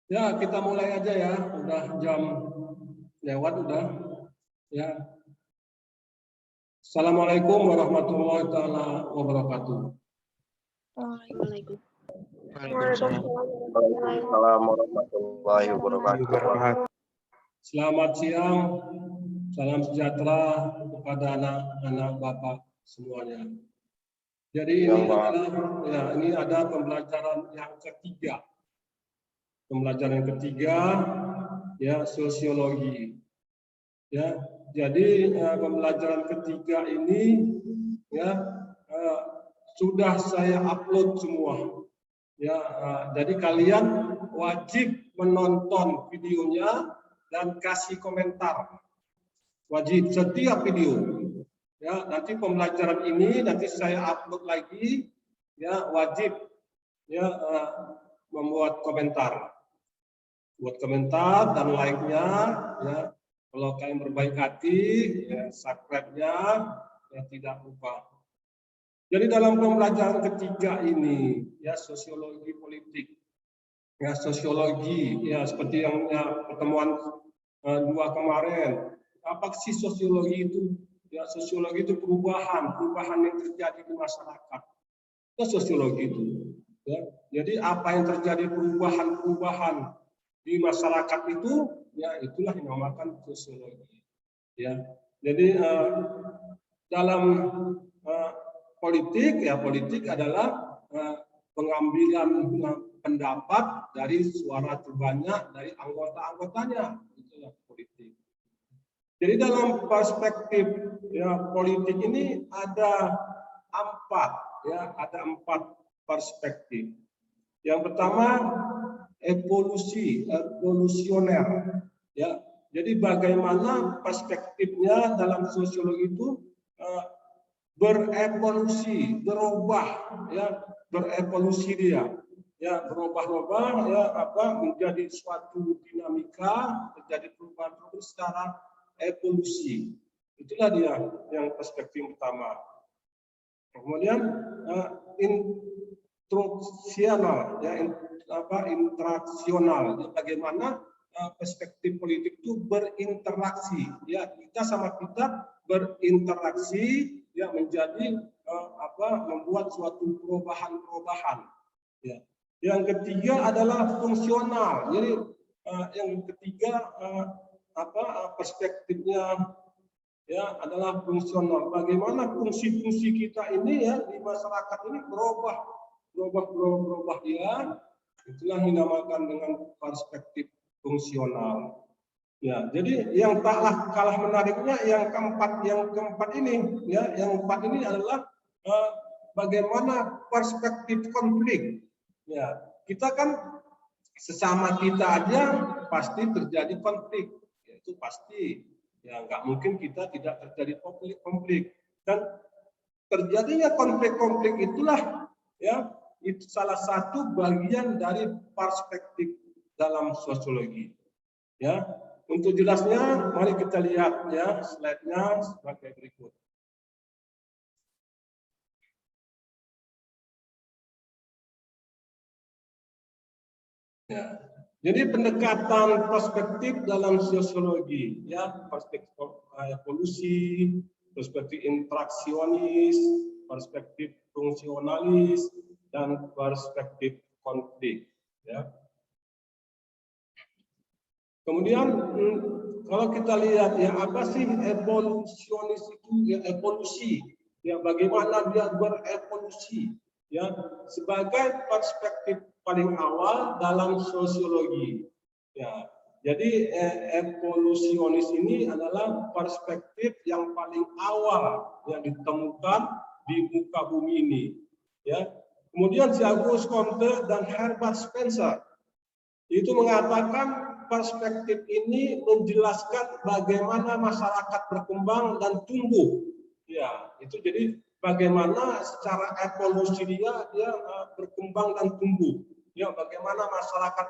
Ya, kita mulai aja ya. Udah jam lewat udah. Ya. Assalamualaikum warahmatullahi taala wabarakatuh. Waalaikumsalam. Waalaikumsalam warahmatullahi wabarakatuh. Selamat siang, salam sejahtera kepada anak-anak Bapak semuanya. Jadi ini ada pembelajaran yang ketiga. Pembelajaran yang ketiga ya sosiologi. Ya, jadi pembelajaran ketiga ini ya sudah saya upload semua. Ya, jadi kalian wajib menonton videonya dan kasih komentar. Wajib setiap video. Ya, nanti pembelajaran ini nanti saya upload lagi. Ya, wajib ya membuat komentar. Buat komentar dan like-nya ya. Kalau kalian berbaik hati, ya, subscribe-nya ya tidak lupa. Jadi dalam pembelajaran ketiga ini ya sosiologi politik. Ya sosiologi ya seperti yang pertemuan dua kemarin. Apa sih sosiologi itu? Ya sosiologi itu perubahan yang terjadi di masyarakat. Itu sosiologi itu. Ya. Jadi apa yang terjadi perubahan di masyarakat itu, ya itulah yang dinamakan sosiologi. Ya. Jadi dalam politik adalah pengambilan pendapat dari suara terbanyak dari anggota-anggotanya. Itulah politik. Jadi dalam perspektif ya politik ini ada empat perspektif. Yang pertama evolusioner ya. Jadi bagaimana perspektifnya dalam sosiologi itu berevolusi, berevolusi dia. Ya, berubah-ubah ya menjadi suatu dinamika, terjadi perubahan secara evolusi. Itulah dia yang perspektif pertama. Kemudian intraksional interaksional. Bagaimana perspektif politik itu berinteraksi ya, kita sama kita berinteraksi ya menjadi membuat suatu perubahan ya. Yang ketiga adalah fungsional. Jadi yang ketiga perspektifnya ya adalah fungsional. Bagaimana fungsi-fungsi kita ini ya di masyarakat ini berubah dia. Itulah yang dinamakan dengan perspektif fungsional. Ya, jadi yang tak kalah menariknya yang keempat ini ya, yang keempat ini adalah bagaimana perspektif konflik. Ya, kita kan sesama kita aja pasti terjadi konflik. Ya, itu pasti. Ya, nggak mungkin kita tidak terjadi konflik. Dan terjadinya konflik itulah ya itu salah satu bagian dari perspektif dalam sosiologi. Ya, untuk jelasnya mari kita lihat ya slide-nya sebagai berikut. Ya. Jadi pendekatan perspektif dalam sosiologi ya, perspektif evolusi, perspektif interaksionis, perspektif fungsionalis dan perspektif konflik ya. Kemudian kalau kita lihat ya apa sih evolusionis itu ya, evolusi ya, bagaimana dia berevolusi ya sebagai perspektif paling awal dalam sosiologi ya. Jadi evolusionis ini adalah perspektif yang paling awal yang ditemukan di muka bumi ini ya. Kemudian Auguste Comte dan Herbert Spencer itu mengatakan perspektif ini menjelaskan bagaimana masyarakat berkembang dan tumbuh. Ya, itu jadi bagaimana secara evolusi dia berkembang dan tumbuh. Ya, bagaimana masyarakat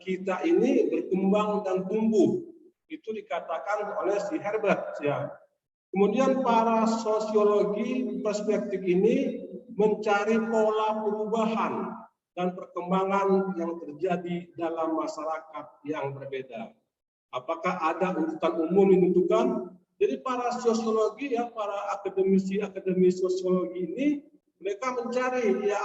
kita ini berkembang dan tumbuh. Itu dikatakan oleh si Herbert ya. Kemudian para sosiologi perspektif ini mencari pola perubahan dan perkembangan yang terjadi dalam masyarakat yang berbeda. Apakah ada urutan umum yang ditentukan? Jadi para sosiologi ya, para akademisi sosiologi ini mereka mencari ya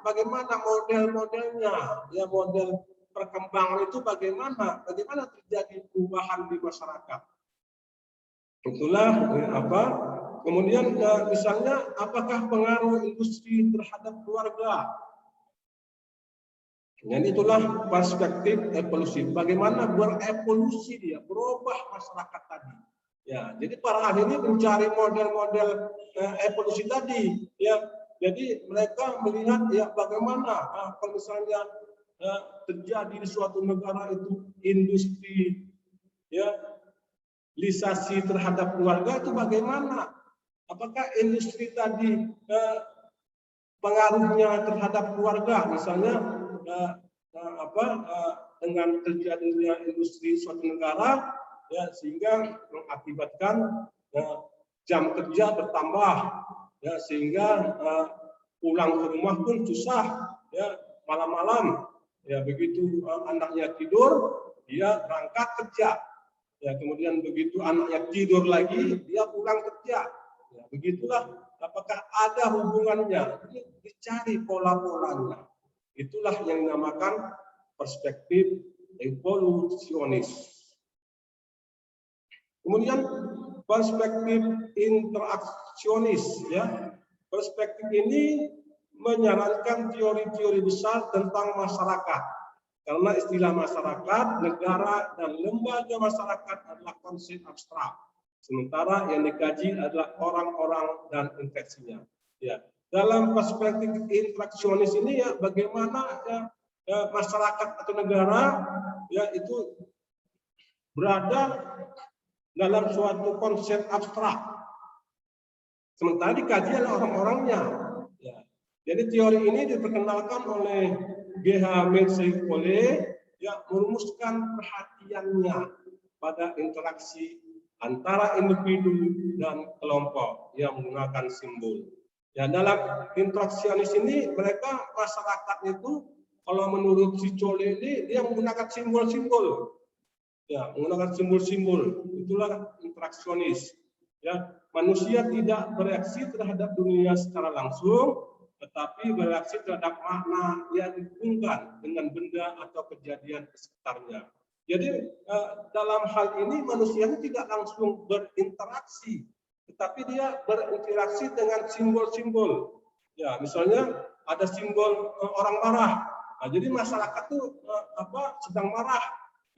bagaimana model-modelnya, ya model perkembangan itu bagaimana terjadi perubahan di masyarakat. Itulah kemudian misalnya apakah pengaruh industri terhadap keluarga. Dan itulah perspektif evolusi. Bagaimana berevolusi dia, berubah masyarakat tadi. Ya, jadi para ahli ini mencari model-model evolusi tadi. Ya, jadi mereka melihat ya bagaimana kalau misalnya terjadi di suatu negara itu industri, ya, lisasi terhadap keluarga itu bagaimana? Apakah industri tadi pengaruhnya terhadap keluarga, misalnya dengan terjadinya industri suatu negara, ya sehingga mengakibatkan jam kerja bertambah, ya sehingga pulang ke rumah pun susah, ya malam-malam, ya begitu anaknya tidur, dia berangkat kerja, ya kemudian begitu anaknya tidur lagi, dia pulang kerja, ya begitulah. Apakah ada hubungannya? Dicari pola-polanya. Itulah yang dinamakan perspektif evolusionis. Kemudian perspektif interaksionis, ya. Perspektif ini menyarankan teori-teori besar tentang masyarakat. Karena istilah masyarakat, negara, dan lembaga masyarakat adalah konsep abstrak. Sementara yang dikaji adalah orang-orang dan interaksinya. Ya. Dalam perspektif interaksionis ini ya bagaimana ya, masyarakat atau negara ya itu berada dalam suatu konsep abstrak. Sementara dikaji oleh orang-orangnya. Ya. Jadi teori ini diperkenalkan oleh G.H. Metcalfe yang merumuskan perhatiannya pada interaksi antara individu dan kelompok yang menggunakan simbol. Ya, dalam interaksionis ini mereka masyarakat itu kalau menurut si Cole ini dia menggunakan simbol-simbol. Ya, menggunakan simbol-simbol. Itulah interaksionis. Ya, manusia tidak bereaksi terhadap dunia secara langsung, tetapi bereaksi terhadap makna yang dihubungkan dengan benda atau kejadian di sekitarnya. Jadi dalam hal ini manusia tidak langsung berinteraksi, tetapi dia berinteraksi dengan simbol-simbol. Ya, misalnya ada simbol orang marah. Nah, jadi masyarakat itu sedang marah.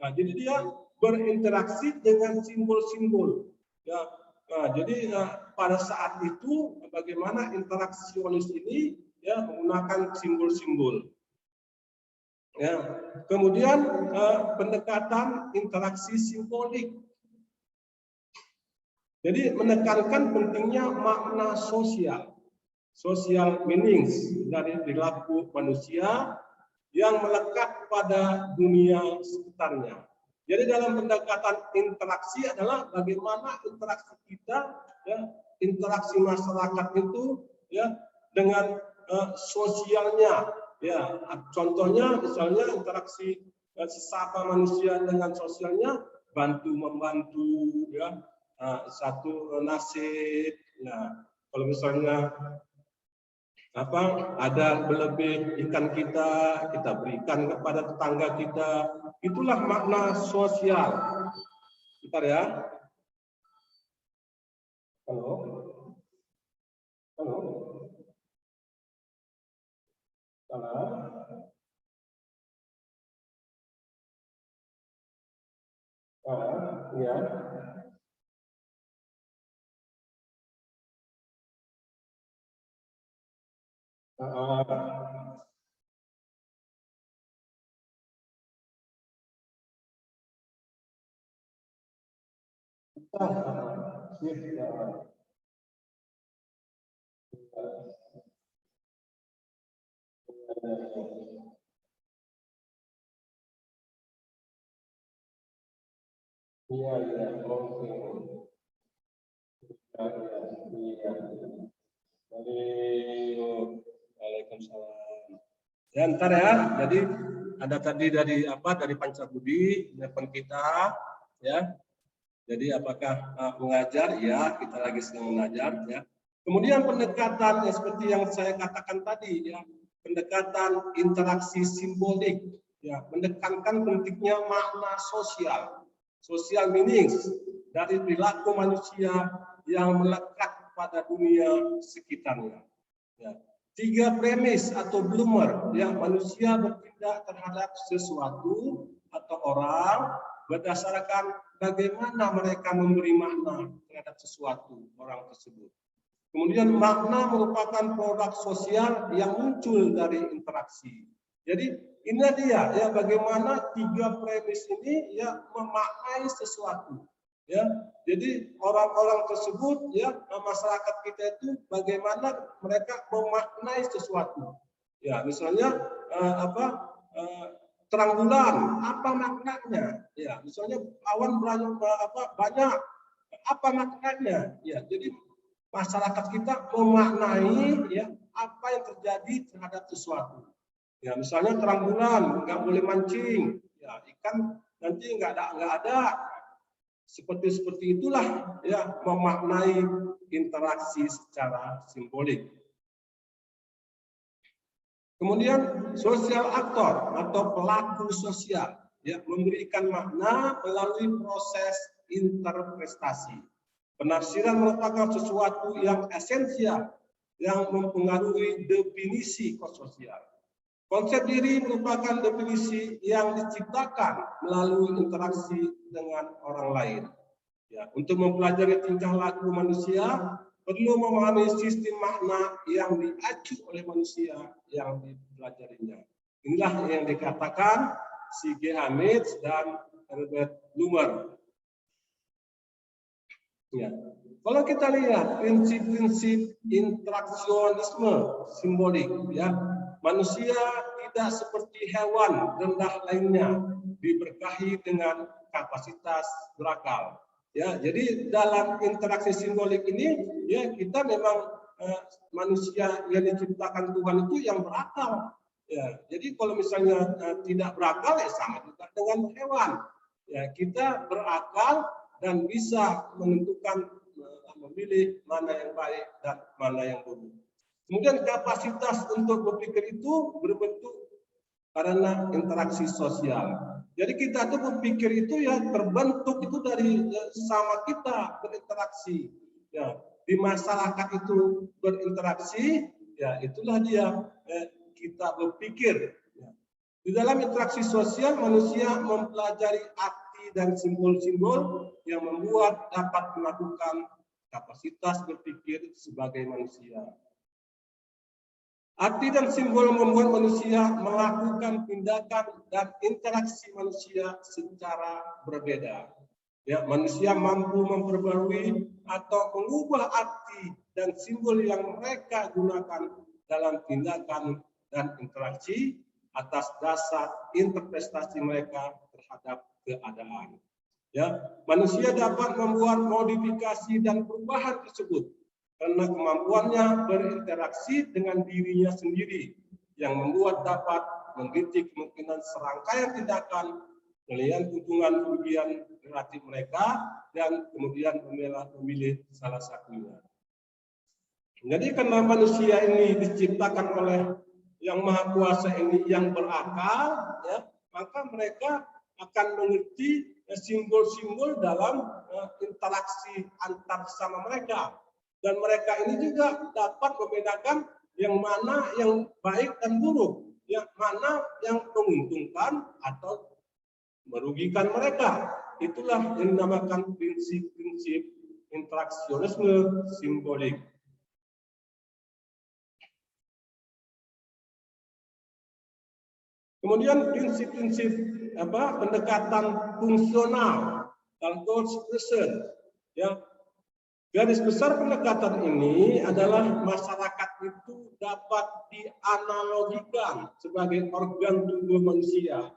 Nah, jadi dia berinteraksi dengan simbol-simbol. Ya, nah, jadi pada saat itu bagaimana interaksionis ini ya menggunakan simbol-simbol. Ya, kemudian pendekatan interaksi simbolik. Jadi menekankan pentingnya makna sosial, social meanings dari perilaku manusia yang melekat pada dunia sekitarnya. Jadi dalam pendekatan interaksi adalah bagaimana interaksi kita, ya, interaksi masyarakat itu, ya, dengan sosialnya. Ya, contohnya misalnya interaksi sesama manusia dengan sosialnya, bantu membantu, ya. Satu nasib. Nah, kalau misalnya ada berlebih ikan kita berikan kepada tetangga kita, itulah makna sosial. Bentar ya. Halo. Halo. Halo. Ya. Iya, oke. Iya. Waalaikumsalam. Ya, ntar ya. Jadi ada tadi dari Pancabudi, telepon kita, ya. Jadi apakah mengajar? Ya, kita lagi sedang mengajar, ya. Kemudian pendekatan seperti yang saya katakan tadi, ya, pendekatan interaksi simbolik, ya, mendekankan pentingnya makna social meanings dari perilaku manusia yang melekat pada dunia sekitarnya. Ya. 3 premis atau bloomer yang manusia bertindak terhadap sesuatu atau orang berdasarkan bagaimana mereka memberi makna terhadap sesuatu orang tersebut. Kemudian makna merupakan produk sosial yang muncul dari interaksi. Jadi ini dia ya bagaimana 3 premis ini ya memaknai sesuatu. Ya, jadi orang-orang tersebut ya masyarakat kita itu bagaimana mereka memaknai sesuatu. Ya, misalnya terang bulan, apa maknanya? Ya, misalnya awan banyak, apa maknanya? Ya, jadi masyarakat kita memaknai ya apa yang terjadi terhadap sesuatu. Ya, misalnya terang bulan nggak boleh mancing, ya ikan nanti nggak ada. Seperti itulah ya memaknai interaksi secara simbolik. Kemudian sosial aktor atau pelaku sosial ya memberikan makna melalui proses interpretasi. Penafsiran merupakan sesuatu yang esensial yang mempengaruhi definisi sosial. Konsep diri merupakan definisi yang diciptakan melalui interaksi dengan orang lain. Ya, untuk mempelajari tingkah laku manusia, perlu memahami sistem makna yang diacu oleh manusia yang dipelajarinya. Inilah yang dikatakan C.G. Hamid dan Herbert Blumer. Ya. Kalau kita lihat prinsip-prinsip interaksionisme simbolik, ya, manusia tidak seperti hewan rendah lainnya diberkahi dengan kapasitas berakal. Ya, jadi dalam interaksi simbolik ini, ya kita memang manusia yang diciptakan Tuhan itu yang berakal. Ya, jadi kalau misalnya tidak berakal, ya sama juga dengan hewan. Ya, kita berakal dan bisa menentukan memilih mana yang baik dan mana yang buruk. Kemudian kapasitas untuk berpikir itu berbentuk karena interaksi sosial. Jadi kita tuh berpikir itu ya terbentuk itu dari sama kita berinteraksi. Ya, di masyarakat itu berinteraksi, ya itulah dia kita berpikir. Ya. Di dalam interaksi sosial manusia mempelajari arti dan simbol-simbol yang membuat dapat melakukan kapasitas berpikir sebagai manusia. Arti dan simbol membuat manusia melakukan tindakan dan interaksi manusia secara berbeda. Ya, manusia mampu memperbarui atau mengubah arti dan simbol yang mereka gunakan dalam tindakan dan interaksi atas dasar interpretasi mereka terhadap keadaan. Ya, manusia dapat membuat modifikasi dan perubahan tersebut karena kemampuannya berinteraksi dengan dirinya sendiri yang membuat dapat mengkritik kemungkinan serangkaian tindakan, penilaian keuntungan-kerugian relatif mereka, dan kemudian memilih salah satunya. Jadi karena manusia ini diciptakan oleh Yang Maha Kuasa ini yang berakal, ya, maka mereka akan mengerti simbol-simbol dalam interaksi antar sama mereka. Dan mereka ini juga dapat membedakan yang mana yang baik dan buruk, yang mana yang menguntungkan atau merugikan mereka. Itulah yang dinamakan prinsip-prinsip interaksionisme simbolik. Kemudian prinsip-prinsip pendekatan fungsional atau expression, ya. Garis besar pendekatan ini adalah masyarakat itu dapat dianalogikan sebagai organ tubuh manusia,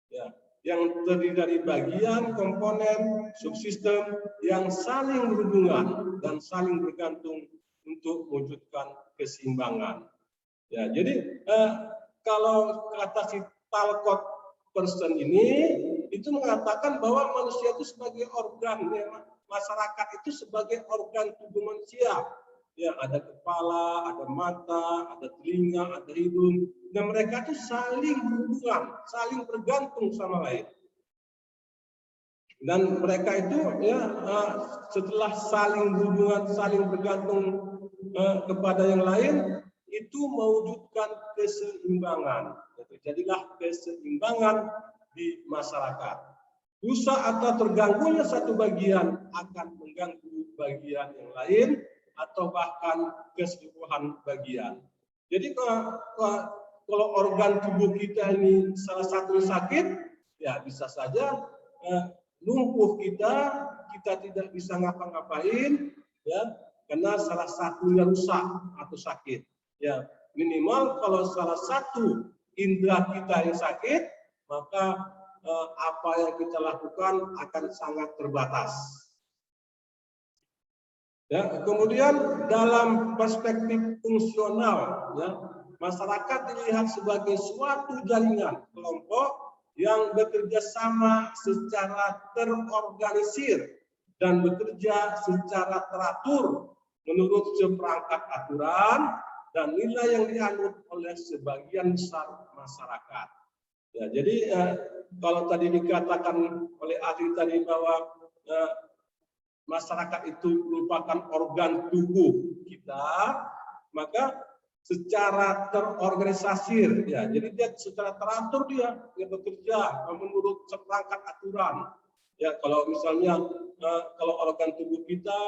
ya, yang terdiri dari bagian, komponen, subsistem yang saling berhubungan dan saling bergantung untuk mewujudkan keseimbangan. Ya, jadi kalau kata si Talcott person ini itu mengatakan bahwa manusia itu sebagai organ, ya, masyarakat itu sebagai organ tubuh manusia. Ya, ada kepala, ada mata, ada telinga, ada hidung, dan mereka itu saling berhubungan, saling bergantung sama lain. Dan mereka itu ya setelah saling berhubungan, saling bergantung kepada yang lain, itu mewujudkan keseimbangan. Jadilah keseimbangan di masyarakat. Rusak atau terganggunya satu bagian akan mengganggu bagian yang lain atau bahkan keseluruhan bagian. Jadi kalau organ tubuh kita ini salah satu sakit, ya bisa saja lumpuh kita tidak bisa ngapa-ngapain, ya karena salah satunya rusak atau sakit. Ya minimal kalau salah satu indera kita yang sakit, maka apa yang kita lakukan akan sangat terbatas. Ya, kemudian dalam perspektif fungsional, ya, masyarakat dilihat sebagai suatu jaringan kelompok yang bekerja sama secara terorganisir dan bekerja secara teratur menurut seperangkat aturan dan nilai yang dianut oleh sebagian besar masyarakat. Ya, jadi kalau tadi dikatakan oleh ahli tadi bahwa masyarakat itu merupakan organ tubuh kita, maka secara terorganisasi, ya, jadi dia secara teratur dia bekerja menurut seperangkat aturan. Ya, kalau misalnya kalau organ tubuh kita,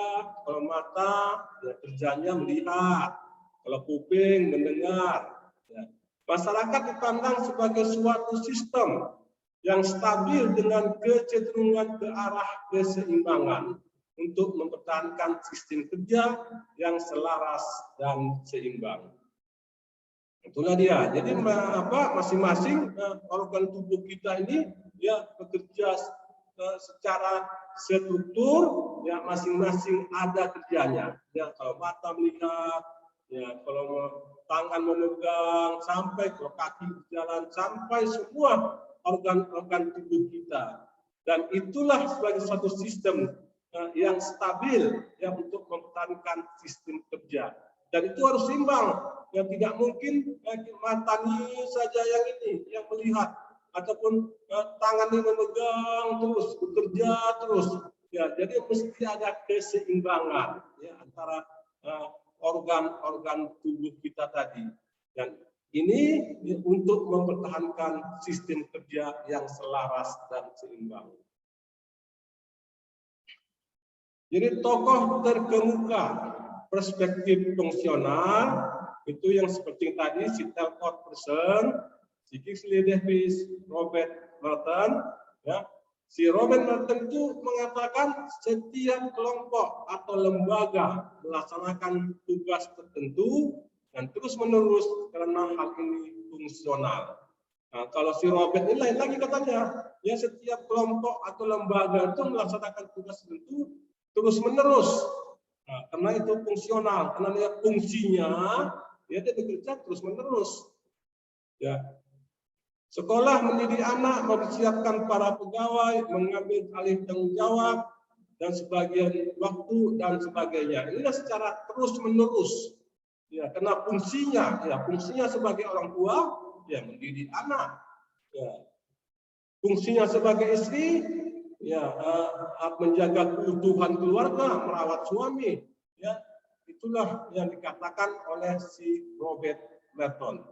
kalau mata, ya, kerjanya melihat, kalau kuping mendengar. Ya. Masyarakat dipandang sebagai suatu sistem yang stabil dengan kecenderungan ke arah keseimbangan untuk mempertahankan sistem kerja yang selaras dan seimbang. Itulah dia. Jadi masing-masing organ tubuh kita ini ya bekerja secara struktur, ya masing-masing ada kerjanya. Ya kalau mata melihat, ya kalau tangan memegang, sampai ke kaki berjalan, sampai semua organ-organ tubuh kita. Dan itulah sebagai suatu sistem yang stabil yang untuk mempertahankan sistem kerja. Dan itu harus seimbang. Yang tidak mungkin mata ini saja yang ini yang melihat ataupun tangan ini memegang terus bekerja terus. Ya, jadi mesti ada keseimbangan ya antara organ-organ tubuh kita tadi. Dan ini untuk mempertahankan sistem kerja yang selaras dan seimbang. Jadi tokoh terkemuka perspektif fungsional itu yang seperti tadi si Talcott person, si Kingsley Davis, Robert Merton. Ya. Si Robert Merton itu mengatakan setiap kelompok atau lembaga melaksanakan tugas tertentu dan terus-menerus karena hal ini fungsional. Nah, kalau si Robert ini lain lagi katanya, ya setiap kelompok atau lembaga itu melaksanakan tugas tertentu terus-menerus. Nah, karena itu fungsional, karena dia fungsinya dia bekerja terus-menerus. Ya. Sekolah mendidik anak, mempersiapkan para pegawai, mengambil alih tanggung jawab, dan sebagian waktu dan sebagainya. Inilah secara terus-menerus. Ya, karena fungsinya sebagai orang tua, ya mendidik anak. Ya. Fungsinya sebagai istri, ya menjaga keutuhan keluarga, merawat suami. Ya, itulah yang dikatakan oleh si Robert Merton.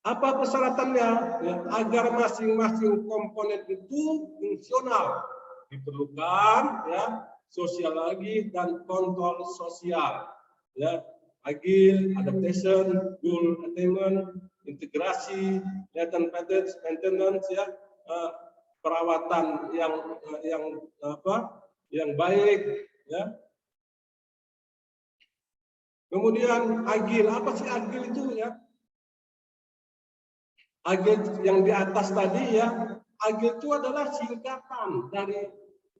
Apa persyaratannya? Ya, agar masing-masing komponen itu fungsional, diperlukan ya sosiologi dan kontrol sosial. Ya, agile, adaptation, goal attainment, integrasi, maintenance, ya, perawatan yang baik, ya. Kemudian agile, apa sih agile itu ya? Agile yang di atas tadi ya, agile itu adalah singkatan dari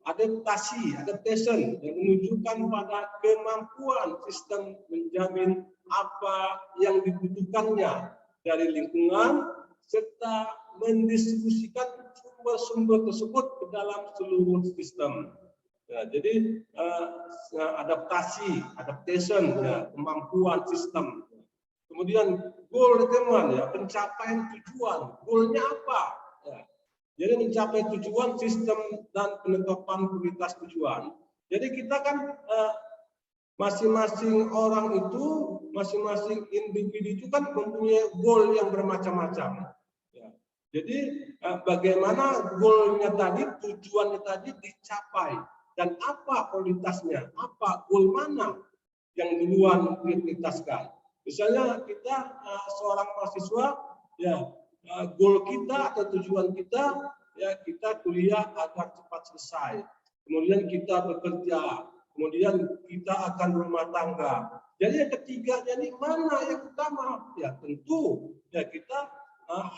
adaptation yang menunjukkan pada kemampuan sistem menjamin apa yang dibutuhkannya dari lingkungan serta mendistribusikan sumber-sumber tersebut ke dalam seluruh sistem. Ya, jadi adaptation, ya, kemampuan sistem. Kemudian goal teman, ya, pencapaian tujuan. Goalnya apa? Ya. Jadi mencapai tujuan sistem dan penetapan prioritas tujuan. Jadi kita kan masing-masing orang itu, masing-masing individu itu kan mempunyai goal yang bermacam-macam. Ya. Jadi bagaimana goalnya tadi, tujuannya tadi dicapai dan apa prioritasnya, apa goal mana yang duluan diprioritaskan. Misalnya kita seorang mahasiswa, ya goal kita atau tujuan kita, ya kita kuliah agar cepat selesai. Kemudian kita bekerja, kemudian kita akan berumah tangga. Jadi yang ketiganya ini mana yang utama? Ya tentu ya kita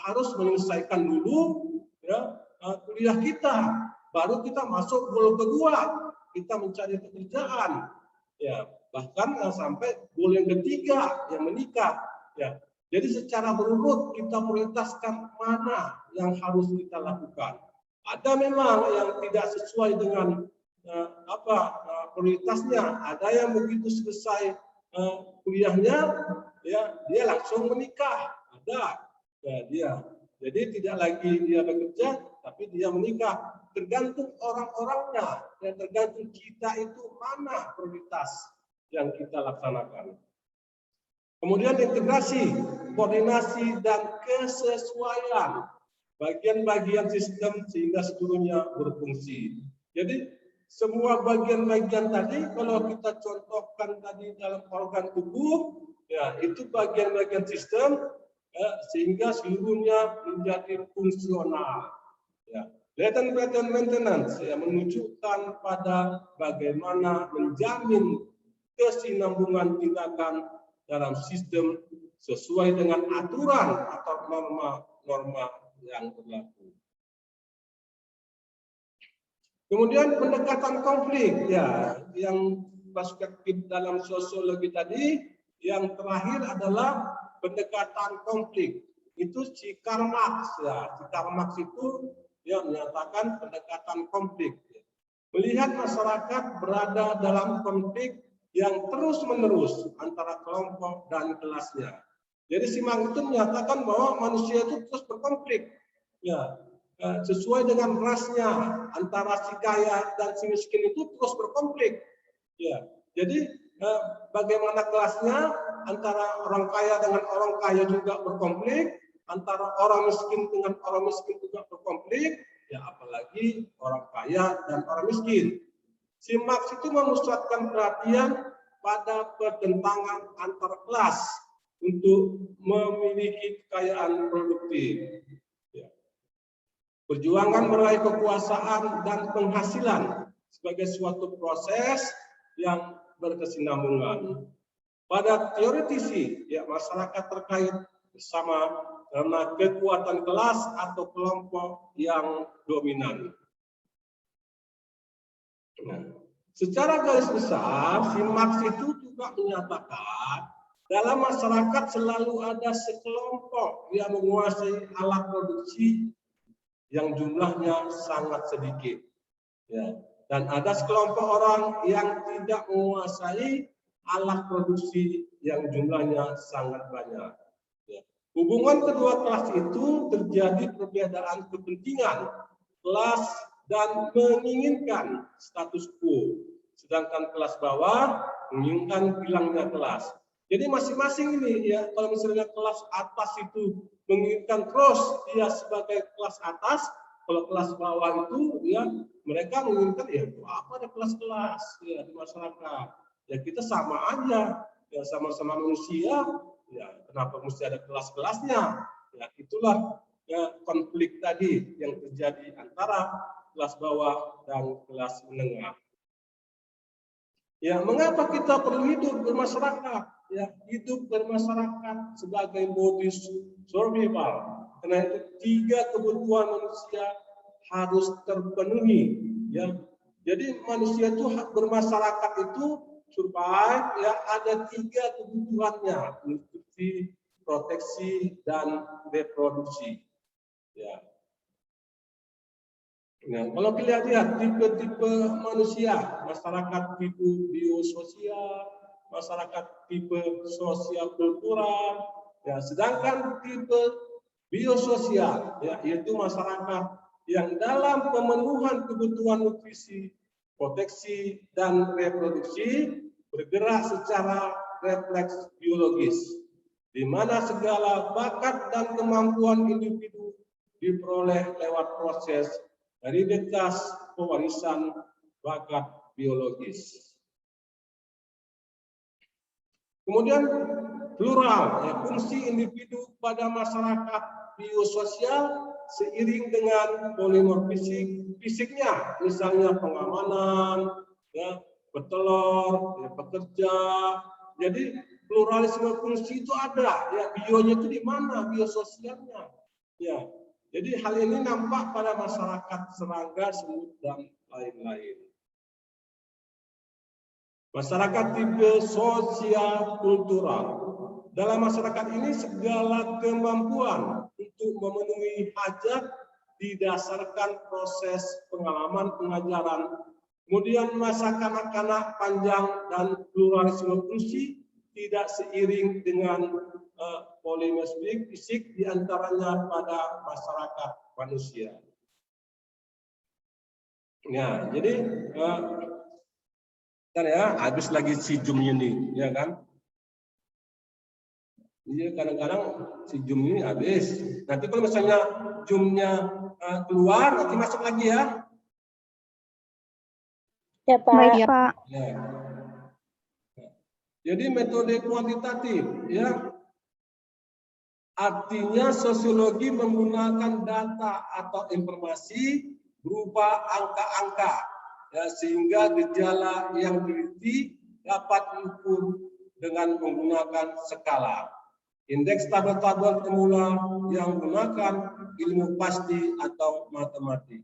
harus menyelesaikan dulu ya kuliah kita, baru kita masuk goal kedua, kita mencari pekerjaan. Ya bahkan sampai goal yang ketiga yang menikah. Ya. Jadi secara berurut kita prioritaskan mana yang harus kita lakukan. Ada memang yang tidak sesuai dengan prioritasnya. Ada yang begitu selesai kuliahnya, ya dia langsung menikah. Ada, ya dia. Jadi tidak lagi dia bekerja, tapi dia menikah. Tergantung orang-orangnya, dan tergantung kita itu mana prioritas yang kita laksanakan. Kemudian integrasi, koordinasi, dan kesesuaian bagian-bagian sistem sehingga seluruhnya berfungsi. Jadi semua bagian-bagian tadi kalau kita contohkan tadi dalam organ tubuh, ya itu bagian-bagian sistem ya, sehingga seluruhnya menjadi fungsional. Ya. Latent maintenance ya, menunjukkan pada bagaimana menjamin kesinambungan tindakan dalam sistem sesuai dengan aturan atau norma-norma yang berlaku. Kemudian pendekatan konflik, ya, yang perspektif dalam sosiologi tadi, yang terakhir adalah pendekatan konflik. Itu si Karl Marx, ya, si Karl Marx itu dia menyatakan pendekatan konflik. Melihat masyarakat berada dalam konflik yang terus-menerus antara kelompok dan kelasnya. Jadi si Marx itu menyatakan bahwa manusia itu terus berkonflik, ya, sesuai dengan rasnya antara si kaya dan si miskin itu terus berkonflik. Ya, jadi bagaimana kelasnya antara orang kaya dengan orang kaya juga berkonflik, antara orang miskin dengan orang miskin juga berkonflik, ya apalagi orang kaya dan orang miskin. Si Marx itu memusatkan perhatian pada pertentangan antar kelas untuk memiliki kekayaan produktif. Ya. Perjuangan meraih kekuasaan dan penghasilan sebagai suatu proses yang berkesinambungan. Pada teoretisi, ya masyarakat terkait bersama karena kekuatan kelas atau kelompok yang dominan. Nah, secara garis besar, si Marx itu juga menyatakan dalam masyarakat selalu ada sekelompok yang menguasai alat produksi yang jumlahnya sangat sedikit. Ya. Dan ada sekelompok orang yang tidak menguasai alat produksi yang jumlahnya sangat banyak. Ya. Hubungan kedua kelas itu terjadi perbedaan kepentingan kelas dan menginginkan status quo, sedangkan kelas bawah menginginkan hilangnya kelas. Jadi masing-masing ini ya, kalau misalnya kelas atas itu menginginkan terus dia sebagai kelas atas, kalau kelas bawah itu ya mereka menginginkan ya apa ada kelas-kelas ya di masyarakat. Ya kita sama aja, ya sama-sama manusia, ya kenapa mesti ada kelas-kelasnya? Ya itulah ya konflik tadi yang terjadi antara kelas bawah dan kelas menengah. Ya, mengapa kita perlu hidup bermasyarakat? Ya, hidup bermasyarakat sebagai modus survival. Karena itu 3 kebutuhan manusia harus terpenuhi. Ya, Jadi manusia itu bermasyarakat itu survive ya ada 3 kebutuhannya, nutrisi, proteksi, dan reproduksi. Ya. Nah, kalau kita lihat tipe-tipe manusia, masyarakat tipe biososial, masyarakat tipe sosial kultural, ya sedangkan tipe biososial ya yaitu masyarakat yang dalam pemenuhan kebutuhan nutrisi, proteksi, dan reproduksi bergerak secara refleks biologis, di mana segala bakat dan kemampuan individu diperoleh lewat proses hereditas pewarisan bakat biologis. Kemudian plural, ya, fungsi individu pada masyarakat biososial seiring dengan polimorfisik fisiknya, misalnya pengamanan, ya, bertelur, ya, bekerja. Jadi pluralisme fungsi itu ada, ya, bionya itu di mana, biososialnya. Ya, jadi hal ini nampak pada masyarakat serangga, semut, dan lain-lain. Masyarakat tipe sosial kultural. Dalam masyarakat ini segala kemampuan untuk memenuhi hajat didasarkan proses pengalaman pengajaran, kemudian masa kanak-kanak panjang dan pluralisme fungsi tidak seiring dengan polimorfisme fisik diantaranya pada masyarakat manusia. Ya, jadi ya habis lagi si Jum ini, ya kan? Iya, kadang-kadang si Jum ini habis. Nanti kalau misalnya Jumnya keluar, nanti masuk lagi ya. Ya, Pak. Baik, Pak. Ya. Jadi metode kuantitatif, ya. Artinya sosiologi menggunakan data atau informasi berupa angka-angka, ya, sehingga gejala yang teliti dapat diukur dengan menggunakan skala. Indeks tabel-tabel pemula yang menggunakan ilmu pasti atau matematik.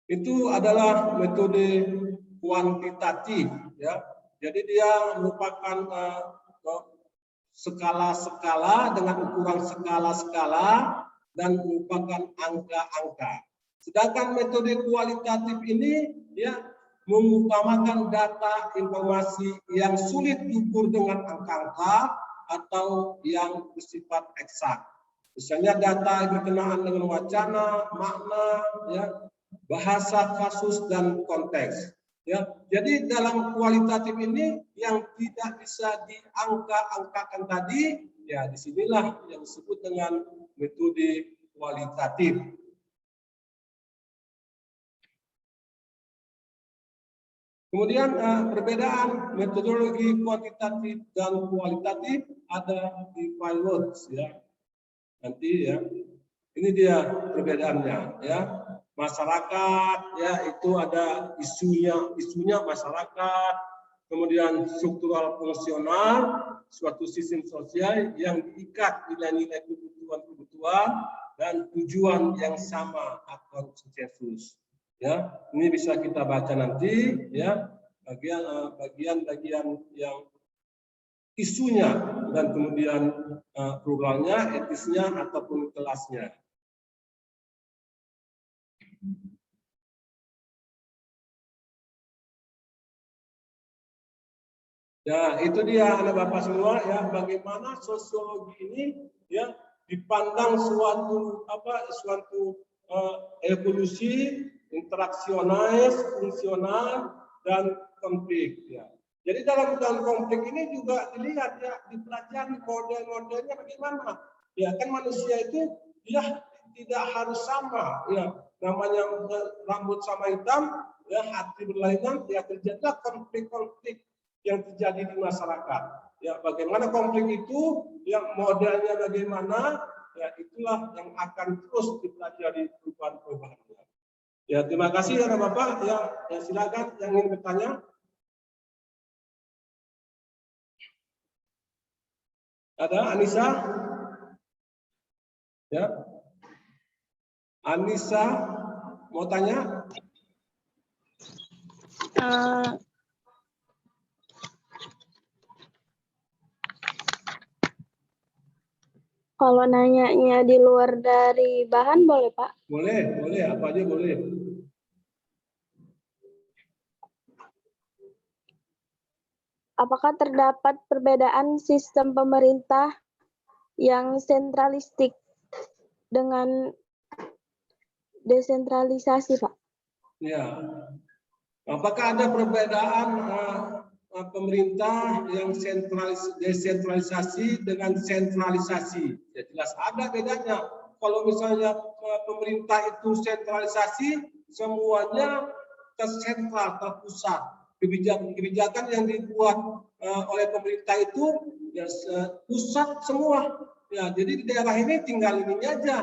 Itu adalah metode kuantitatif, ya. Jadi dia merupakan skala-skala dengan ukuran skala-skala dan merupakan angka-angka. Sedangkan metode kualitatif ini ya mengutamakan data informasi yang sulit diukur dengan angka-angka atau yang bersifat eksak. Misalnya data berkenaan dengan wacana, makna, ya, bahasa, kasus, dan konteks. Ya, jadi dalam kualitatif ini yang tidak bisa diangka-angkakan tadi, ya disinilah yang disebut dengan metode kualitatif. Kemudian perbedaan metodologi kuantitatif dan kualitatif ada di Fireworks, ya. Nanti ya, ini dia perbedaannya, ya. Masyarakat, ya, itu ada isunya masyarakat, kemudian struktural fungsional, suatu sistem sosial yang diikat nilai-nilai kebutuhan dan tujuan yang sama atau konsensus. Ya, ini bisa kita baca nanti, ya, bagian-bagian yang isunya dan kemudian pluralnya, etisnya ataupun kelasnya. Ya, itu dia anak bapak semua, ya, bagaimana sosiologi ini ya dipandang suatu evolusi interaksionalis, fungsional, dan konflik, ya. Jadi dalam konflik ini juga dilihat, ya, dipelajari model-modelnya bagaimana. Ya, kan manusia itu ya tidak harus sama, ya. Namanya rambut sama hitam, ya, hati berlainan, ya, terjadilah konflik-konflik yang terjadi di masyarakat. Ya, bagaimana konflik itu, yang modelnya bagaimana, ya, itulah yang akan terus dipelajari perubahan-perubahannya. Ya, terima kasih ya Bapak. Ya, silakan yang ingin bertanya. Ada Anissa? Ya. Anissa mau tanya? Kalau nanyanya di luar dari bahan boleh, Pak? Boleh, boleh, apa aja boleh. Apakah terdapat perbedaan sistem pemerintah yang sentralistik dengan desentralisasi, Pak? Ya. Apakah ada perbedaan pemerintah yang desentralisasi dengan sentralisasi? Ya jelas ada bedanya. Kalau misalnya pemerintah itu sentralisasi, semuanya tersentral, terpusat. Kebijakan yang dibuat oleh pemerintah itu ya pusat semua. Ya, jadi di daerah ini tinggal ininya aja,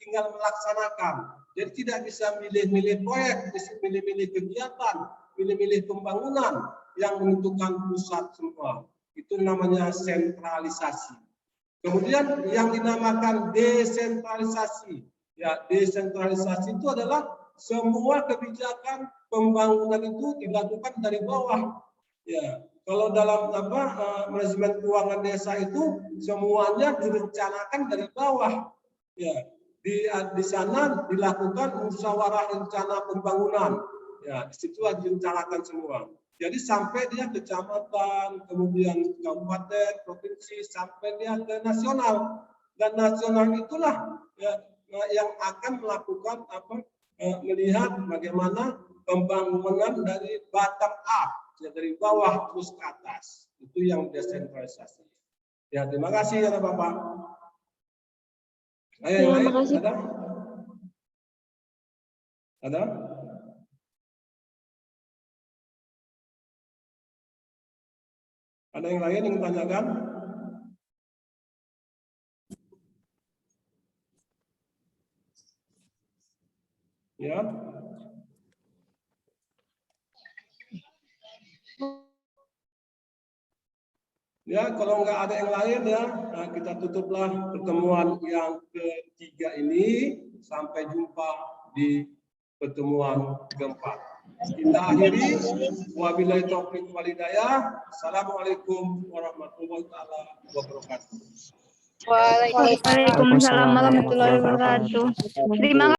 tinggal melaksanakan. Jadi tidak bisa milih-milih proyek, milih-milih kegiatan, milih-milih pembangunan yang menentukan pusat semua. Itu namanya sentralisasi. Kemudian yang dinamakan desentralisasi. Ya, desentralisasi itu adalah semua kebijakan pembangunan itu dilakukan dari bawah. Ya, kalau dalam manajemen keuangan desa itu semuanya direncanakan dari bawah. Ya, di sana dilakukan musyawarah rencana pembangunan. Ya, disitulah direncanakan semua. Jadi sampai dia kecamatan, kemudian kabupaten, provinsi, sampai dia ke nasional. Dan nasional itulah ya, yang akan melakukan melihat bagaimana pembangunan dari bottom up, ya, dari bawah terus ke atas. Itu yang desentralisasi. Ya, terima kasih ya Bapak. Ayo, yang lain ada? Ada? Ada yang lain yang tanyakan? Ya. Ya, kalau nggak ada yang lain ya, nah kita tutuplah pertemuan yang ketiga ini. Sampai jumpa di pertemuan keempat. Kita akhiri. Wabillahi taufiq wal hidayah. Assalamualaikum warahmatullahi wabarakatuh. Waalaikumsalam warahmatullahi wabarakatuh. Terima kasih.